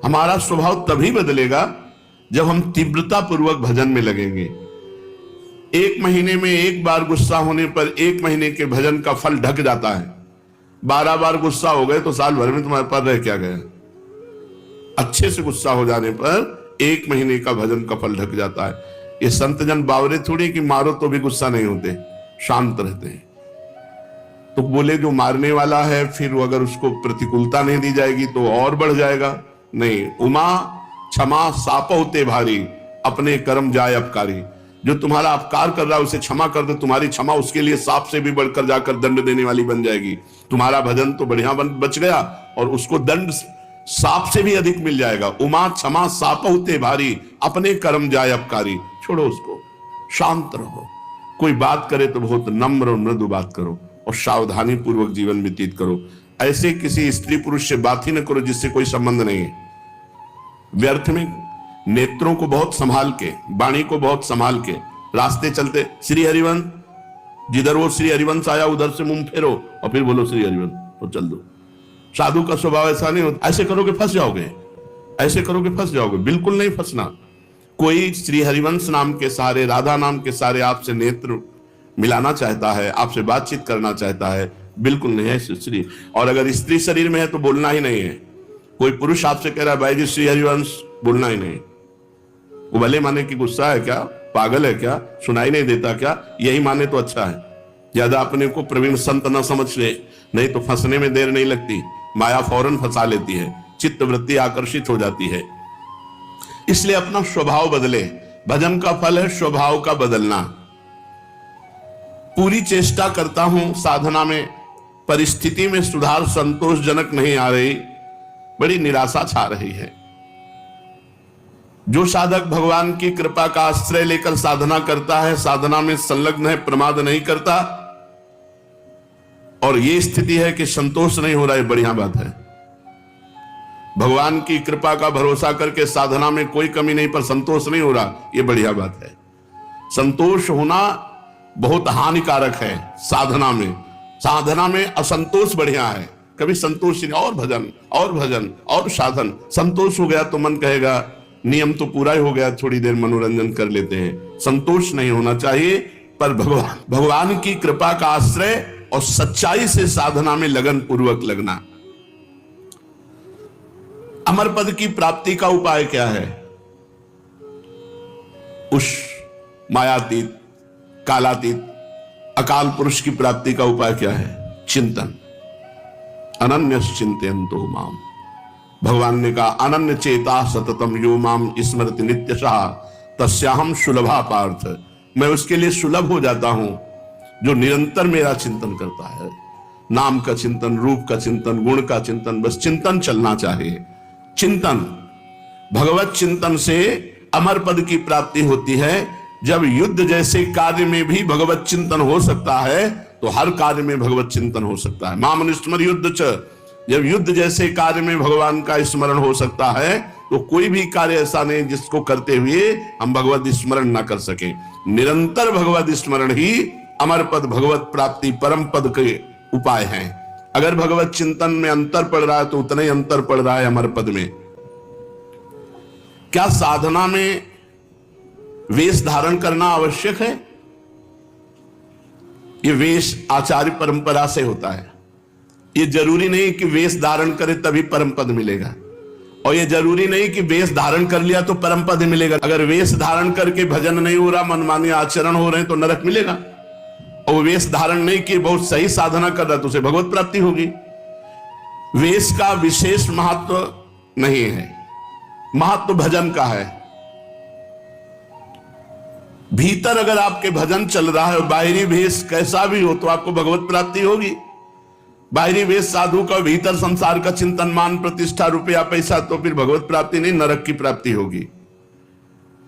हमारा स्वभाव तभी बदलेगा जब हम तीव्रता पूर्वक भजन में लगेंगे। एक महीने में एक बार गुस्सा होने पर एक महीने के भजन का फल ढक जाता है। 12 बार गुस्सा हो गए तो साल भर में तुम्हारे पास रह क्या गया। अच्छे से गुस्सा हो जाने पर एक महीने का भजन का फल ढक जाता है। ये संत जन बावरे थोड़ी कि मारो तो भी गुस्सा नहीं होते, शांत रहते हैं। तो बोले जो मारने वाला है फिर अगर उसको प्रतिकूलता नहीं दी जाएगी तो और बढ़ जाएगा। नहीं, उमा क्षमा साप होते भारी, अपने कर्म जाए अपकारी। जो तुम्हारा अपकार कर रहा है उसे क्षमा कर दो, तुम्हारी क्षमा उसके लिए सांप से भी बढ़कर जाकर दंड देने वाली बन जाएगी। तुम्हारा भजन तो बढ़िया बच गया और उसको दंड सांप से भी अधिक मिल जाएगा। उमा क्षमा साप होते भारी, अपने कर्म जाए अपकारी। छोड़ो उसको, शांत रहो। कोई बात करे तो बहुत नम्र और मृदु बात करो और सावधानी पूर्वक जीवन व्यतीत करो। ऐसे किसी स्त्री पुरुष से बात ही न करो जिससे कोई संबंध नहीं है। व्यर्थ में नेत्रों को बहुत संभाल के, वाणी को बहुत संभाल के रास्ते चलते, श्री हरिवंश, जिधर वो श्री हरिवंश आया उधर से मुंह फेरो और फिर बोलो श्री हरिवंश तो चल दो। साधु का स्वभाव ऐसा नहीं होता। ऐसे करोगे फंस जाओगे, ऐसे करोगे फंस जाओगे। बिल्कुल नहीं फंसना। कोई श्री हरिवंश नाम के सहारे, राधा नाम के सहारे आपसे नेत्र मिलाना चाहता है, आपसे बातचीत करना चाहता है, बिल्कुल नहीं है श्री। और अगर स्त्री शरीर में है तो बोलना ही नहीं है। कोई पुरुष आपसे कह रहा है भाई जी श्री हरिवंश, बोलना ही नहीं। वो भले माने कि गुस्सा है क्या, पागल है क्या, सुनाई नहीं देता क्या, यही माने तो अच्छा है। ज्यादा अपने को प्रवीण संत न समझ ले, नहीं तो फंसने में देर नहीं लगती। माया फौरन फंसा लेती है, चित्त वृत्ति आकर्षित हो जाती है। इसलिए अपना स्वभाव बदले। भजन का फल है स्वभाव का बदलना। पूरी चेष्टा करता हूं साधना में, परिस्थिति में सुधार संतोषजनक नहीं आ रही, बड़ी निराशा छा रही है। जो साधक भगवान की कृपा का आश्रय लेकर साधना करता है, साधना में संलग्न है, प्रमाद नहीं करता, और ये स्थिति है कि संतोष नहीं हो रहा है, बढ़िया बात है। भगवान की कृपा का भरोसा करके साधना में कोई कमी नहीं पर संतोष नहीं हो रहा, ये बढ़िया बात है। संतोष होना बहुत हानिकारक है साधना में। साधना में असंतोष बढ़िया है। कभी संतोष नहीं, और भजन और भजन और साधन। संतोष हो गया तो मन कहेगा नियम तो पूरा ही हो गया, थोड़ी देर मनोरंजन कर लेते हैं। संतोष नहीं होना चाहिए, पर भगवान की कृपा का आश्रय और सच्चाई से साधना में लगन पूर्वक लगना। अमर पद की प्राप्ति का उपाय क्या है? उस मायातीत, कालातीत, अकाल पुरुष की प्राप्ति का उपाय क्या है? चिंतन। अनन्य चिंतयन्तो माम। भगवान ने कहा अनन्य चेता सततम यो माम स्मरति नित्यशः तस्याहम सुलभा पार्थ। मैं उसके लिए सुलभ हो जाता हूं जो निरंतर मेरा चिंतन करता है। नाम का चिंतन, रूप का चिंतन, गुण का चिंतन, बस चिंतन चलना चाहिए। चिंतन, भगवत चिंतन से अमर पद की प्राप्ति होती है। जब युद्ध जैसे कार्य में भी भगवत चिंतन हो सकता है तो हर कार्य में भगवत चिंतन हो सकता है। माम अनुस्मर युद्ध च। जब युद्ध जैसे कार्य में भगवान का स्मरण हो सकता है तो कोई भी कार्य ऐसा नहीं जिसको करते हुए हम भगवत स्मरण ना कर सके। निरंतर भगवत स्मरण ही अमर पद, भगवत प्राप्ति, परम पद के उपाय हैं। अगर भगवत चिंतन में अंतर पड़ रहा है तो उतना ही अंतर पड़ रहा है अमर पद में। क्या साधना में वेश धारण करना आवश्यक है? ये वेश आचार्य परंपरा से होता है। ये जरूरी नहीं कि वेश धारण करे तभी परम पद मिलेगा, और ये जरूरी नहीं कि वेश धारण कर लिया तो परम पद मिलेगा। अगर वेश धारण करके भजन नहीं हो रहा, मनमानी आचरण हो रहे हैं तो नरक मिलेगा। और वेश धारण नहीं किए, बहुत सही साधना कर रहा तो उसे भगवत प्राप्ति होगी। वेश का विशेष महत्व नहीं है, महत्व भजन का है। भीतर अगर आपके भजन चल रहा है और बाहरी वेश कैसा भी हो तो आपको भगवत प्राप्ति होगी। बाहरी वेश साधु का, भीतर संसार का चिंतन, मान प्रतिष्ठा, रुपया पैसा, तो फिर भगवत प्राप्ति नहीं, नरक की प्राप्ति होगी।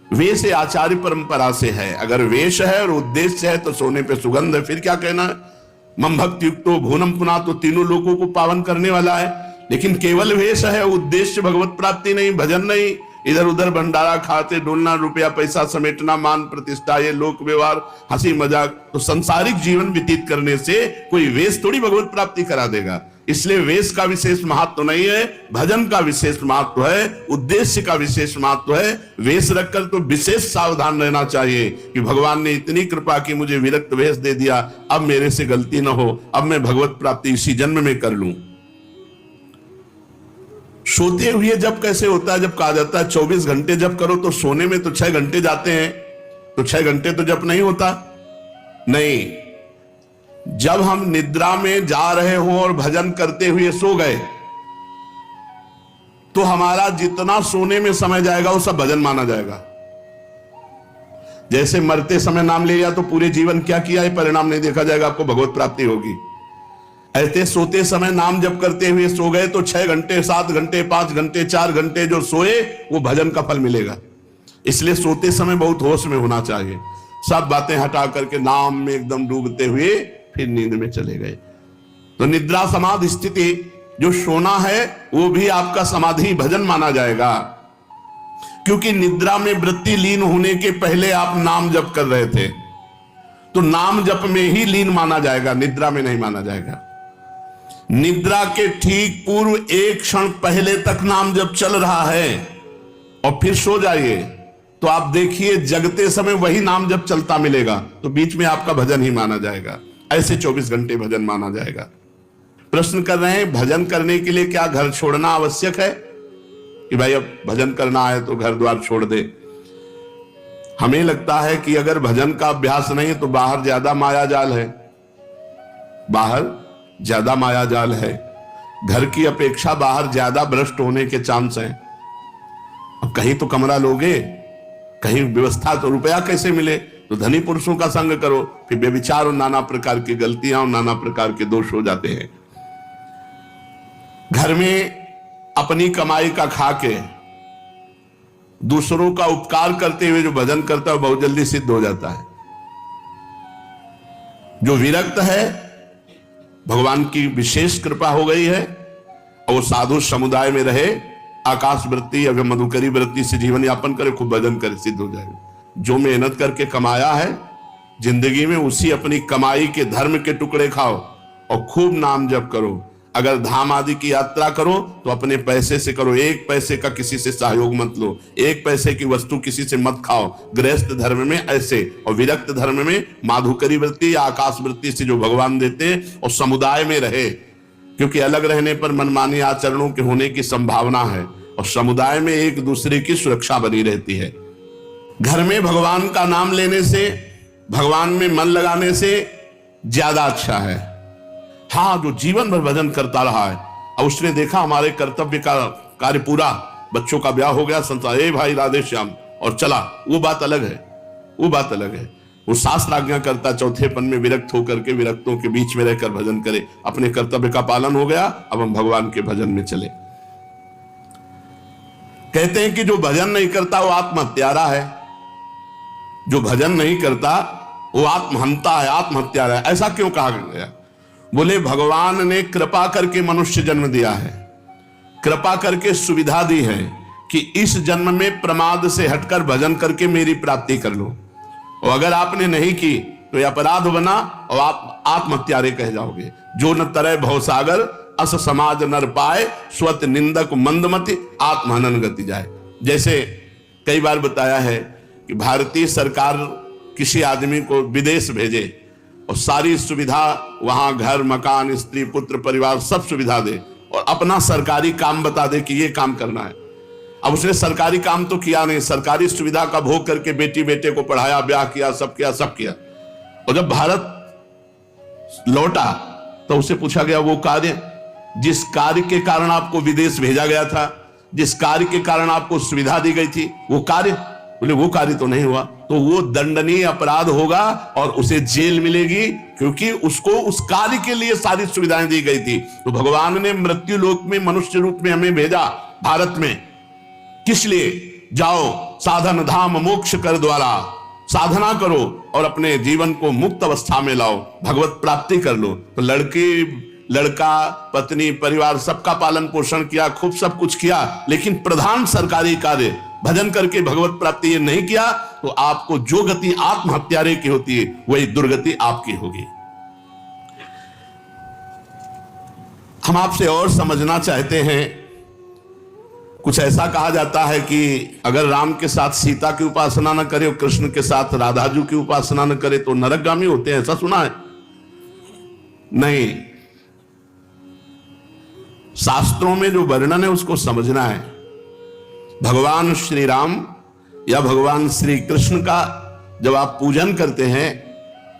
वेश आचार्य परंपरा से है। अगर वेश है और उद्देश्य है तो सोने पे सुगंध है, फिर क्या कहना है। मम भक्ति युक्तो भुवनम पुना, तो तीनों लोगों को पावन करने वाला है। लेकिन केवल वेश है, उद्देश्य भगवत प्राप्ति नहीं, भजन नहीं, इधर उधर भंडारा खाते डोलना, रुपया पैसा समेटना, मान प्रतिष्ठा, ये लोक व्यवहार, हंसी मजाक। तो संसारिक जीवन व्यतीत करने से कोई वेश थोड़ी भगवत प्राप्ति करा देगा। इसलिए वेश का विशेष महत्व नहीं है, भजन का विशेष महत्व है, उद्देश्य का विशेष महत्व है। वेश रखकर तो विशेष सावधान रहना चाहिए कि भगवान ने इतनी कृपा की, मुझे विरक्त वेश दे दिया, अब मेरे से गलती न हो, अब मैं भगवत प्राप्ति इसी जन्म में कर लूं। सोते हुए जब कैसे होता है? जब कहा जाता है 24 घंटे जप करो, तो सोने में तो 6 घंटे जाते हैं, तो 6 घंटे तो जप नहीं होता। नहीं, जब हम निद्रा में जा रहे हो और भजन करते हुए सो गए, तो हमारा जितना सोने में समय जाएगा वो सब भजन माना जाएगा। जैसे मरते समय नाम ले लिया तो पूरे जीवन क्या किया है परिणाम नहीं देखा जाएगा, आपको भगवत प्राप्ति होगी। ऐसे सोते समय नाम जप करते हुए सो गए तो 6 घंटे, 7 घंटे, 5 घंटे, 4 घंटे जो सोए वो भजन का फल मिलेगा। इसलिए सोते समय बहुत होश में होना चाहिए। सब बातें हटा करके नाम में एकदम डूबते हुए फिर नींद में चले गए। तो निद्रा समाधि स्थिति, जो सोना है वो भी आपका समाधि भजन माना जाएगा, क्योंकि निद्रा में वृत्ति लीन होने के पहले आप नाम जप कर रहे थे, तो नाम जप में ही लीन माना जाएगा, निद्रा में नहीं माना जाएगा। निद्रा के ठीक पूर्व एक क्षण पहले तक नाम जप चल रहा है और फिर सो जाइए, तो आप देखिए जगते समय वही नाम जप चलता मिलेगा, तो बीच में आपका भजन ही माना जाएगा। ऐसे 24 घंटे भजन माना जाएगा। प्रश्न कर रहे हैं, भजन करने के लिए क्या घर छोड़ना आवश्यक है कि भाई अब भजन करना है तो घर द्वार छोड़ दे? हमें लगता है कि अगर भजन का अभ्यास नहीं है तो बाहर ज्यादा माया जाल है, बाहर ज्यादा माया जाल है, घर की अपेक्षा बाहर ज्यादा भ्रष्ट होने के चांस हैं। अब कहीं तो कमरा लोगे, कहीं व्यवस्था, तो रुपया कैसे मिले? तो धनी पुरुषों का संग करो, फिर व्यभिचार और नाना प्रकार की गलतियां और नाना प्रकार के दोष हो जाते हैं। घर में अपनी कमाई का खा के दूसरों का उपकार करते हुए जो भजन करता है बहुत जल्दी सिद्ध हो जाता है। जो विरक्त है, भगवान की विशेष कृपा हो गई है और वो साधु समुदाय में रहे, आकाश वृत्ति या मधुकरी वृत्ति से जीवन यापन करे, खूब भजन करे, सिद्ध हो जाएगा। जो मेहनत करके कमाया है जिंदगी में, उसी अपनी कमाई के धर्म के टुकड़े खाओ और खूब नाम जप करो। अगर धाम आदि की यात्रा करो तो अपने पैसे से करो, 1 पैसे का किसी से सहयोग मत लो, 1 पैसे की वस्तु किसी से मत खाओ। गृहस्थ धर्म में ऐसे, और विरक्त धर्म में माधुकरी वृत्ति या आकाश वृत्ति से जो भगवान देते हैं, और समुदाय में रहे, क्योंकि अलग रहने पर मनमानी आचरणों के होने की संभावना है, और समुदाय में एक दूसरे की सुरक्षा बनी रहती है। घर में भगवान का नाम लेने से, भगवान में मन लगाने से ज्यादा अच्छा है। हाँ, जो जीवन भर भजन करता रहा है और उसने देखा हमारे कर्तव्य का कार्य पूरा, बच्चों का ब्याह हो गया, संसार, ए भाई राधे श्याम, और चला, वो बात अलग है, वो बात अलग है। वो शास्त्र आज्ञा करता, चौथेपन में विरक्त होकर के विरक्तों के बीच में रहकर भजन करे, अपने कर्तव्य का पालन हो गया, अब हम भगवान के भजन में चले। कहते हैं कि जो भजन नहीं करता वो आत्महत्यारा है, जो भजन नहीं करता वो आत्महंता है, आत्महत्यारा है। ऐसा क्यों कहा गया? बोले भगवान ने कृपा करके मनुष्य जन्म दिया है, कृपा करके सुविधा दी है कि इस जन्म में प्रमाद से हटकर भजन करके मेरी प्राप्ति कर लो, और अगर आपने नहीं की तो यह अपराध बना और आप आत्महत्यारे कह जाओगे। जो न तरय भवसागर अस समाज नर पाए, स्वत निंदक मंदमति आत्महनन गति जाए। जैसे कई बार बताया है कि भारतीय सरकार किसी आदमी को विदेश भेजे और सारी सुविधा वहां, घर मकान स्त्री पुत्र परिवार सब सुविधा दे, और अपना सरकारी काम बता दे कि ये काम करना है। अब उसने सरकारी काम तो किया नहीं, सरकारी सुविधा का भोग करके बेटी बेटे को पढ़ाया, ब्याह किया, सब किया, सब किया। और जब भारत लौटा तो उसे पूछा गया वो कार्य, जिस कार्य के कारण आपको विदेश भेजा गया था, जिस कार्य के कारण आपको सुविधा दी गई थी, वो कार्य? बोले वो कार्य तो नहीं हुआ। तो वो दंडनीय अपराध होगा और उसे जेल मिलेगी, क्योंकि उसको उस कार्य के लिए सारी सुविधाएं दी गई थी। तो भगवान ने मृत्यु लोक में मनुष्य रूप में हमें भेजा भारत में, किस लिए? जाओ साधन धाम मोक्ष कर द्वारा, साधना करो और अपने जीवन को मुक्त अवस्था में लाओ, भगवत प्राप्ति कर लो। तो लड़का पत्नी परिवार सबका पालन पोषण किया, खूब सब कुछ किया, लेकिन प्रधान सरकारी कार्य भजन करके भगवत प्राप्ति ये नहीं किया तो आपको जो गति आत्महत्यारे की होती है वही दुर्गति आपकी होगी। हम आपसे और समझना चाहते हैं। कुछ ऐसा कहा जाता है कि अगर राम के साथ सीता की उपासना न करे और कृष्ण के साथ राधाजू की उपासना न करे तो नरकगामी होते हैं, ऐसा सुना है? नहीं, शास्त्रों में जो वर्णन है उसको समझना है। भगवान श्री राम या भगवान श्री कृष्ण का जब आप पूजन करते हैं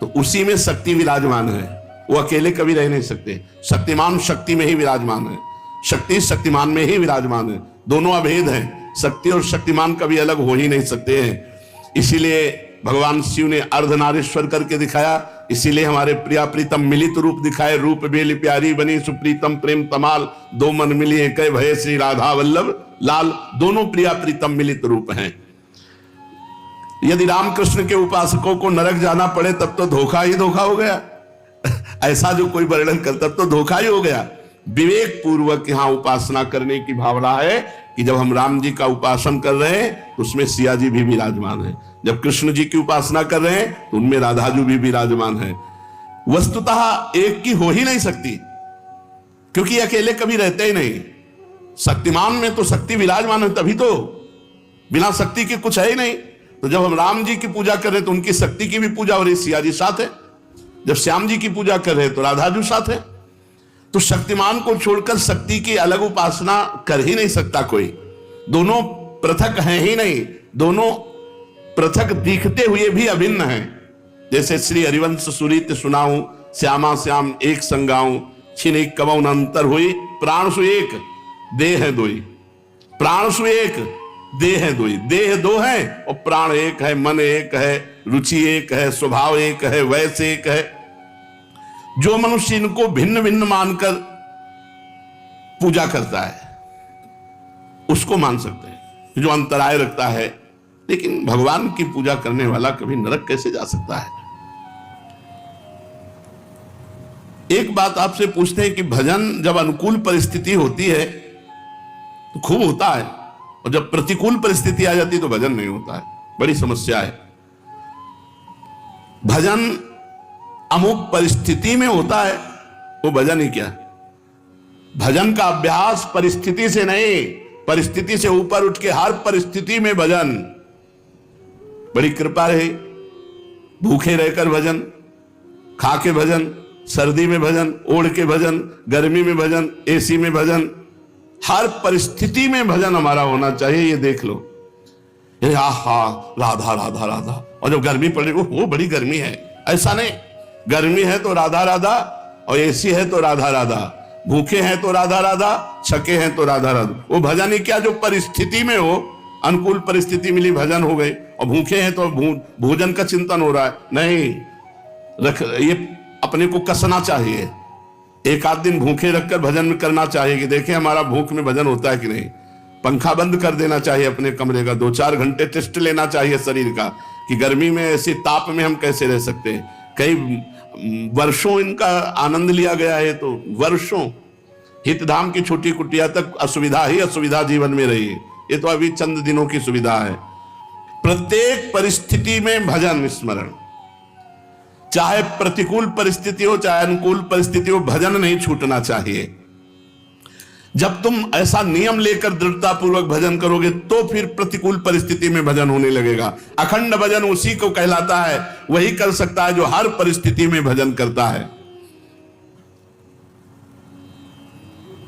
तो उसी में शक्ति विराजमान है, वो अकेले कभी रह नहीं सकते। शक्तिमान शक्ति में ही विराजमान है, शक्ति शक्तिमान में ही विराजमान है, दोनों अभेद हैं। शक्ति और शक्तिमान कभी अलग हो ही नहीं सकते हैं। इसीलिए भगवान शिव ने अर्धनारीश्वर करके दिखाया, इसीलिए हमारे प्रिया प्रीतम मिलित रूप दिखाए। रूप बेली प्यारी बनी सुप्रीतम प्रेम तमाल, दो मन मिली एक भय श्री राधा वल्लभ लाल। दोनों प्रिया प्रीतम मिलित रूप हैं। यदि रामकृष्ण के उपासकों को नरक जाना पड़े तब तो धोखा ही धोखा हो गया। ऐसा जो कोई वर्णन करता तब तो धोखा ही हो गया। विवेक पूर्वक यहां उपासना करने की भावना है कि जब हम राम जी का उपासन कर रहे हैं तो उसमें सिया जी भी विराजमान है, जब कृष्ण जी की उपासना कर रहे हैं तो उनमें राधाजू भी विराजमान है। वस्तुतः एक की हो ही नहीं सकती, क्योंकि अकेले कभी रहते ही नहीं। शक्तिमान में तो शक्ति विराजमान है, तभी तो, बिना शक्ति के कुछ है ही नहीं। तो जब हम राम जी की पूजा कर रहे हैं तो उनकी शक्ति की भी पूजा हो रही, सिया जी साथ है। जब श्याम जी की पूजा कर रहे हैं तो राधाजू साथ है। तो शक्तिमान को छोड़कर शक्ति की अलग उपासना कर ही नहीं सकता कोई। दोनों पृथक हैं ही नहीं, दोनों पृथक दिखते हुए भी अभिन्न हैं। जैसे श्री हरिवंश सुरीत सुनाऊं, श्यामा श्याम एक संगाऊं, छिन एक कबौन अंतर हुई, प्राण सु एक देह है दोई। प्राण सु एक देह है दोई, देह दो है और प्राण एक है, मन एक है, रुचि एक है, स्वभाव एक है, वैसे एक है। जो मनुष्य इनको भिन्न भिन्न मानकर पूजा करता है उसको मान सकते हैं, जो अंतराय रखता है। लेकिन भगवान की पूजा करने वाला कभी नरक कैसे जा सकता है? एक बात आपसे पूछते हैं कि भजन जब अनुकूल परिस्थिति होती है तो खूब होता है, और जब प्रतिकूल परिस्थिति आ जाती है तो भजन नहीं होता है। बड़ी समस्या है। भजन अमुक परिस्थिति में होता है, वो भजन ही क्या? भजन का अभ्यास परिस्थिति से नहीं, परिस्थिति से ऊपर उठ के हर परिस्थिति में भजन। बड़ी कृपा रही, भूखे रहकर भजन, खा के भजन, सर्दी में भजन, ओढ़ के भजन, गर्मी में भजन, एसी में भजन, हर परिस्थिति में भजन हमारा होना चाहिए। ये देख लो, ये हा राधा राधा राधा, और जब गर्मी पड़ रही वो बड़ी गर्मी है, ऐसा नहीं। गर्मी है तो राधा राधा, और एसी है तो राधा राधा, भूखे हैं तो राधा राधा, छके हैं तो राधा राधा। वो भजन ही क्या जो परिस्थिति में हो, अनुकूल परिस्थिति मिली भजन हो गई, और भूखे हैं तो भोजन का चिंतन हो रहा है, नहीं रख। ये अपने को कसना चाहिए, एक आध दिन भूखे रखकर भजन करना चाहिए कि देखें हमारा भूख में भजन होता है कि नहीं। पंखा बंद कर देना चाहिए अपने कमरे का, 2-4 घंटे टेस्ट लेना चाहिए शरीर का कि गर्मी में ऐसी ताप में हम कैसे रह सकते हैं। कई वर्षों इनका आनंद लिया गया है, तो वर्षों हितधाम की छोटी कुटिया तक असुविधा ही असुविधा जीवन में रही है। ये तो अभी चंद दिनों की सुविधा है। प्रत्येक परिस्थिति में भजन स्मरण, चाहे प्रतिकूल परिस्थिति हो चाहे अनुकूल परिस्थिति हो, भजन नहीं छूटना चाहिए। जब तुम ऐसा नियम लेकर दृढ़ता पूर्वक भजन करोगे तो फिर प्रतिकूल परिस्थिति में भजन होने लगेगा। अखंड भजन उसी को कहलाता है, वही कर सकता है जो हर परिस्थिति में भजन करता है।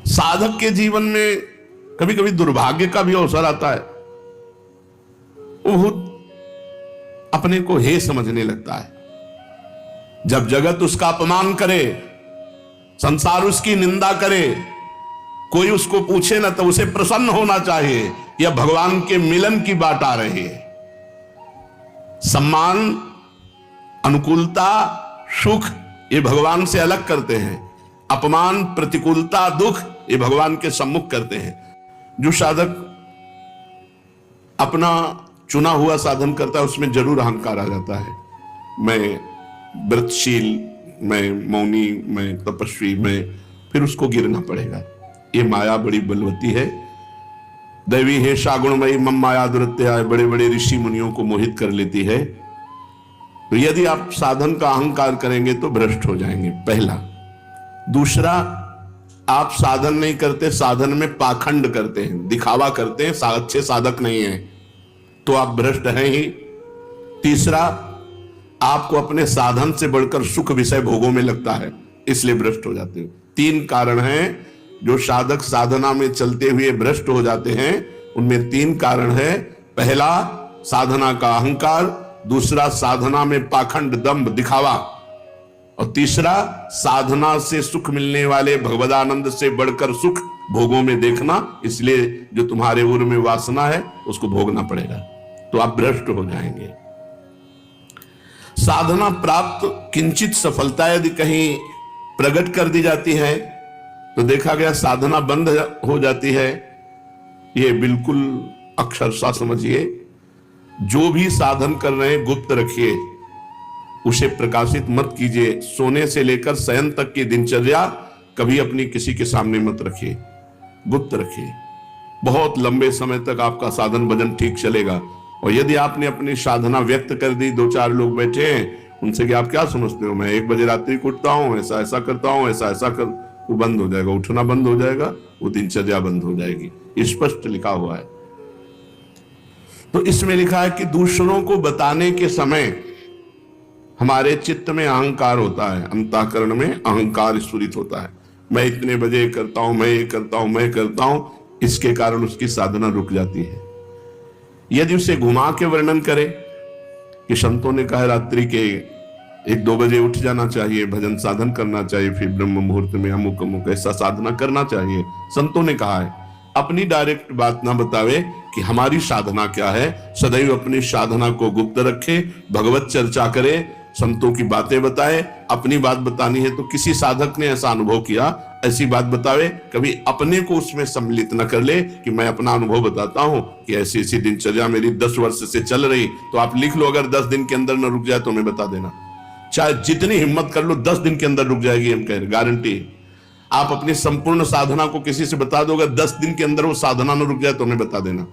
साधक के जीवन में कभी कभी दुर्भाग्य का भी अवसर आता है, वो अपने को हे समझने लगता है। जब जगत उसका अपमान करे, संसार उसकी निंदा करे, कोई उसको पूछे ना, तो उसे प्रसन्न होना चाहिए यह भगवान के मिलन की बात आ रही है। सम्मान, अनुकूलता, सुख ये भगवान से अलग करते हैं, अपमान, प्रतिकूलता, दुख ये भगवान के सम्मुख करते हैं। जो साधक अपना चुना हुआ साधन करता है उसमें जरूर अहंकार आ जाता है। मैं व्रतशील, मैं मौनी, मैं तपस्वी, मैं, फिर उसको गिरना पड़ेगा। ये माया बड़ी बलवती है। दैवी है शागुणमयी मम माया दुरत्या, बड़े बड़े ऋषि मुनियों को मोहित कर लेती है। तो यदि आप साधन का अहंकार करेंगे तो भ्रष्ट हो जाएंगे, पहला। दूसरा, आप साधन नहीं करते, साधन में पाखंड करते हैं, दिखावा करते हैं, अच्छे साधक नहीं हैं, तो आप भ्रष्ट हैं ही। तीसरा, आपको अपने साधन से बढ़कर सुख विषय भोगों में लगता है, इसलिए भ्रष्ट हो जाते हो। 3 कारण हैं जो साधक साधना में चलते हुए भ्रष्ट हो जाते हैं। उनमें 3 कारण है। पहला, साधना का अहंकार। दूसरा, साधना में पाखंड, दंभ, दिखावा। और तीसरा, साधना से सुख मिलने वाले भगवदानंद से बढ़कर सुख भोगों में देखना। इसलिए जो तुम्हारे उर में वासना है उसको भोगना पड़ेगा, तो आप भ्रष्ट हो जाएंगे। साधना प्राप्त किंचित सफलता यदि कहीं प्रकट कर दी जाती है तो देखा गया साधना बंद हो जाती है। ये बिल्कुल अक्षरशः समझिए, जो भी साधन कर रहे हैं गुप्त रखिए, उसे प्रकाशित मत कीजिए। सोने से लेकर शयन तक की दिनचर्या कभी अपनी किसी के सामने मत रखिए, गुप्त रखिए। बहुत लंबे समय तक आपका साधन भजन ठीक चलेगा। और यदि आपने अपनी साधना व्यक्त कर दी, 2-4 लोग बैठे हैं, उनसे कि आप क्या समझते हो, मैं 1 बजे रात्रि को उठता हूं, ऐसा ऐसा करता हूं, ऐसा ऐसा कर, वो बंद हो जाएगा, उठना बंद हो जाएगा, वो दिनचर्या बंद हो जाएगी। स्पष्ट लिखा हुआ है। तो इसमें लिखा है कि दूसरों को बताने के समय हमारे चित्त में अहंकार होता है, अंतःकरण में अहंकार स्फुरित होता है। मैं इतने बजे करता हूं, मैं ये करता हूं, मैं करता हूं, इसके कारण उसकी साधना रुक जाती है। यदि उसे घुमा के वर्णन करे कि संतों ने कहा रात्रि के 1-2 बजे उठ जाना चाहिए, भजन साधन करना चाहिए, फिर ब्रह्म मुहूर्त में अमुक अमुक ऐसा साधना करना चाहिए, संतों ने कहा है, अपनी डायरेक्ट बात ना बतावे कि हमारी साधना क्या है। सदैव अपनी साधना को गुप्त रखे, भगवत चर्चा करे, संतों की बातें बताए। अपनी बात बतानी है तो किसी साधक ने ऐसा अनुभव किया, ऐसी बात बतावे। कभी अपने को उसमें सम्मिलित न कर ले कि मैं अपना अनुभव बताता हूं कि ऐसी ऐसी दिनचर्या मेरी 10 वर्ष से चल रही। तो आप लिख लो, अगर 10 दिन के अंदर न रुक जाए तो मैं बता देना, चाहे जितनी हिम्मत कर लो, 10 दिन के अंदर रुक जाएगी, हम कह रहे, गारंटी। आप अपनी संपूर्ण साधना को किसी से बता दो, अगर 10 दिन के अंदर वो साधना न रुक जाए तो हमें बता देना।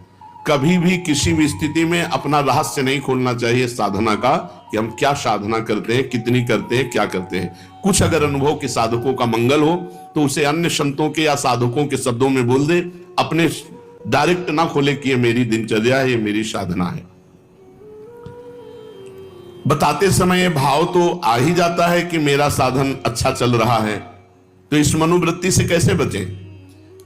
कभी भी किसी भी स्थिति में अपना रहस्य नहीं खोलना चाहिए साधना का, कि हम क्या साधना करते हैं, कितनी करते हैं, क्या करते हैं। कुछ अगर अनुभव के साधकों का मंगल हो तो उसे अन्य संतों के या साधकों के शब्दों में बोल दे, अपने डायरेक्ट ना खोले कि ये मेरी दिनचर्या है, ये मेरी साधना है। बताते समय भाव तो आ ही जाता है कि मेरा साधन अच्छा चल रहा है, तो इस मनोवृत्ति से कैसे बचे।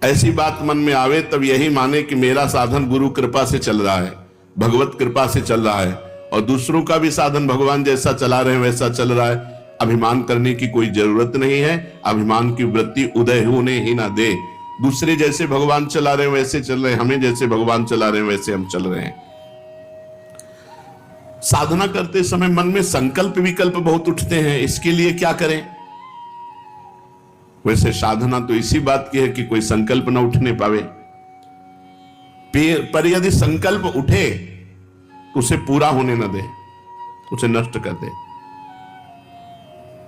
ऐसी बात मन में आवे तब यही माने कि मेरा साधन गुरु कृपा से चल रहा है, भगवत कृपा से चल रहा है, और दूसरों का भी साधन भगवान जैसा चला रहे हैं वैसा चल रहा है। अभिमान करने की कोई जरूरत नहीं है। अभिमान की वृत्ति उदय होने ही ना दे। दूसरे जैसे भगवान चला रहे हैं वैसे चल रहे हैं, हमें जैसे भगवान चला रहे हैं वैसे हम चल रहे हैं। साधना करते समय मन में संकल्प विकल्प बहुत उठते हैं, इसके लिए क्या करें। वैसे साधना तो इसी बात की है कि कोई संकल्प ना उठने पावे, पर यदि संकल्प उठे तो उसे पूरा होने न दे, उसे नष्ट कर दे।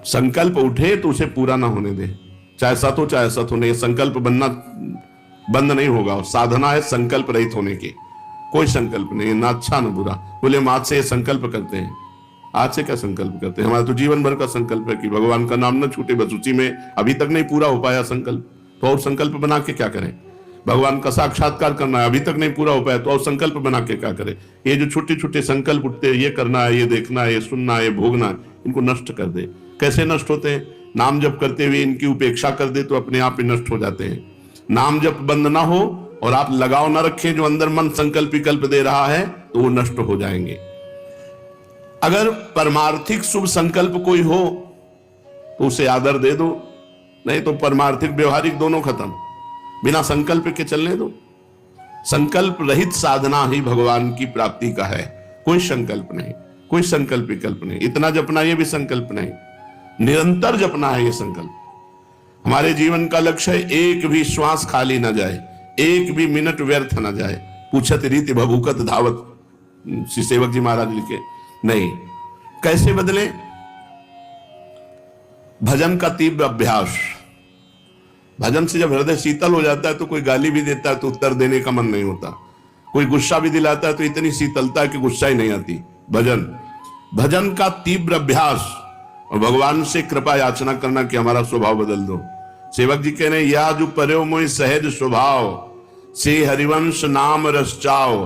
संकल्प उठे तो उसे पूरा ना होने दे, चाहे सत हो चाहे असत हो। नहीं, संकल्प बनना बंद नहीं होगा। साधना है संकल्प रहित होने की, कोई संकल्प नहीं, ना अच्छा ना बुरा। बोले हम आज से ये संकल्प करते हैं। आज से क्या संकल्प करते हैं, हमारा तो जीवन भर का संकल्प है कि भगवान का नाम न छूटे, बस उसी में। अभी तक नहीं पूरा हो पाया संकल्प, तो और संकल्प बना के क्या करें। भगवान का साक्षात्कार करना है, अभी तक नहीं पूरा हो पाया, तो और संकल्प बना के क्या करें। ये जो छोटे छोटे संकल्प उठते हैं, ये करना है, ये देखना है, ये सुनना है, ये भोगना है, इनको नष्ट कर दे। कैसे नष्ट होते हैं, नाम जप करते हुए इनकी उपेक्षा कर दे तो अपने आप ही नष्ट हो जाते हैं। नाम जप बंद ना हो और आप लगाव ना रखें जो अंदर मन संकल्प विकल्प दे रहा है, तो वो नष्ट हो जाएंगे। अगर परमार्थिक शुभ संकल्प कोई हो तो उसे आदर दे दो, नहीं तो परमार्थिक व्यवहारिक दोनों खत्म। बिना संकल्प के चलने दो। संकल्प रहित साधना ही भगवान की प्राप्ति का है। कोई संकल्प नहीं, कोई संकल्प विकल्प नहीं। इतना जपना ये भी संकल्प नहीं, निरंतर जपना है ये संकल्प। हमारे जीवन का लक्ष्य है एक भी श्वास खाली ना जाए, एक भी मिनट व्यर्थ ना जाए। पूछत रीति भभूकत धावत, श्री सेवक जी महाराज लिखे। नहीं, कैसे बदले, भजन का तीव्र अभ्यास, भजन से जब हृदय शीतल हो जाता है तो कोई गाली भी देता है तो उत्तर देने का मन नहीं होता, कोई गुस्सा भी दिलाता है तो इतनी शीतलता है कि गुस्सा ही नहीं आती। भजन का तीव्र अभ्यास और भगवान से कृपा याचना करना कि हमारा स्वभाव बदल दो। सेवक जी कह रहे हैं, या जो पर्यो मोहि सहज स्वभाव से हरिवंश नाम रस चाओ,